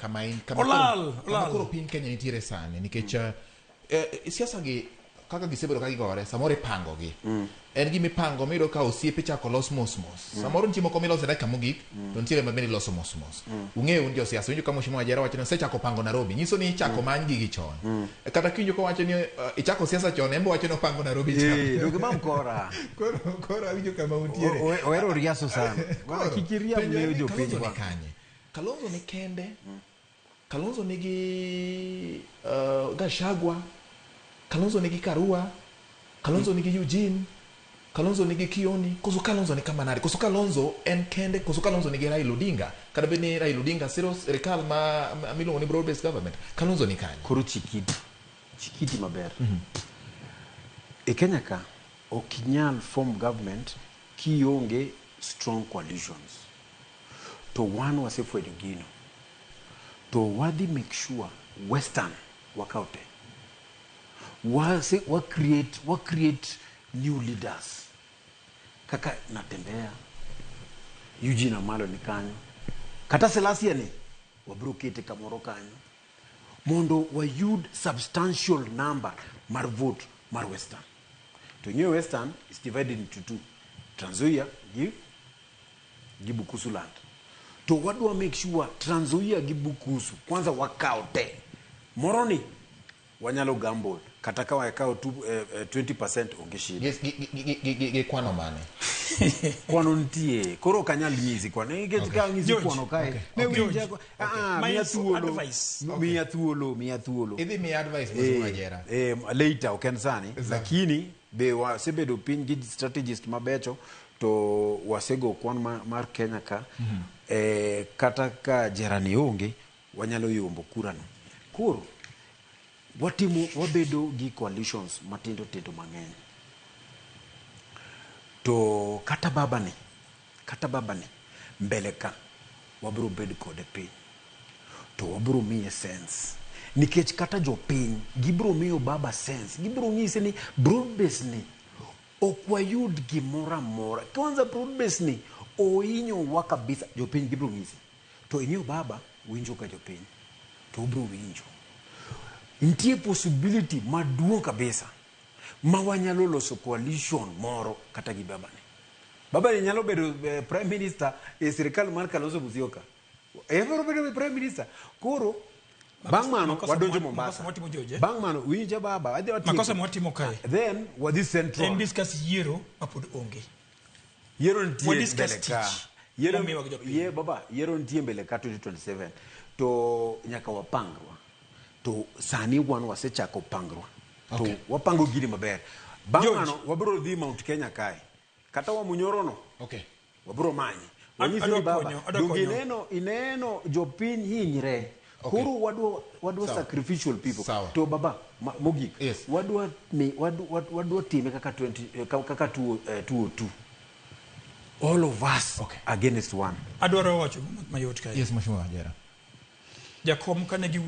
kama in Olal. koro piny Kenya nitiere sani nikech siasa gi kaka gisebedo ka gigore samoro ipango gi en gima ipango miyudo ka osiepe chako los mos samoro nitie moko miloso e dakika mogik to nitiere ma bende iloso mos ung'eyo un josiasa winjo ka Mheshimiwa Wajera wacho ni osechako pango Nairobi nyiso ni ichako many gigi chon kata kinjo ka wacho ni ichako siasa chon embo wacho ni opango Nairobi Dogimam kora. Koro winjo kama untiere Oero riaso sana. Kikiria mleo jopiny kwa kanye Kalonzo ni kende Kalonzo nigi Gachagua Kalonzo nigi Karua Kalonzo nigi Eugene Kalonzo nigi Kioni koso Kalonzo ni kama nari koso Kalonzo en kende koso Kalonzo nigi Raila Odinga kada beni Raila Odinga siro serikal ma miluongo ni broad based government Kalonzo ni kanye koro chikiti maber e Kenya ka okinyal form government kionge strong coalitions to one wasefwenyo gino to wadhi make sure western wakaote wa create new leaders kaka Natembea Eugene Amalo ni kanyo kata Selasia ni wabro kete kamoro kanyo mondo wayud substantial number mar vote mar western to new western is divided into two Trans Nzoia gi Bukusu land to wadwa make sure Trans Nzoia gi Bukusu kwanza wakaote moroni wanyalo gamble kata ka wakao 20% ongeshida ge kwano mane kwano ntie koro kanyal nyisi kwano ka nyisi kwano kae ne winja mia thuolo idhi mi advice Mheshimiwa Wajera later okensani lakini be wasebedo piny gi strategist mabecho to wasego kwan mar Kenya ka kata ka jerani onge wanyalo yombo kurano koro wabedo gi coalitions matindo mang'eny to kata baba ni mbele ka wabro bed kode piny to wabro miye sense nikech kata jopiny gibro miyo baba sense gibro nyise ni broad base ni okwayud gimora mora kwanza broad base ni oinyo wa kabisa jopiny gibro nyise to inyo baba winjo ka jopiny to obro winjo intie possibility maduong' kabisa ma wanyalo loso coalition moro kata gi baba ni nyalo bedo prime minister e sirikal mar Kalonzo Musyoka evero bedo prime minister koro bang' mano wadonjo Mombasa bang' mano winja baba adhi makosa mwatimo kae then wadhi central en discuss yiero mapod onge yiero ntie mbele ka yiero ntie mbele ka 2027 to nyaka wapangwa to sani wan wasechako pangrwa to wapango gini maber bang' mano wabro dhi Mount Kenya kae kata wa munyorono wabro manyi wanyisi ni baba ineno jopiny hinyre koro wadwa sacrificial people to baba mogik wadwa time kaka 202 all of us against one adwaro wacho mayot kae yes Mheshimiwa Wajera jakom kane gi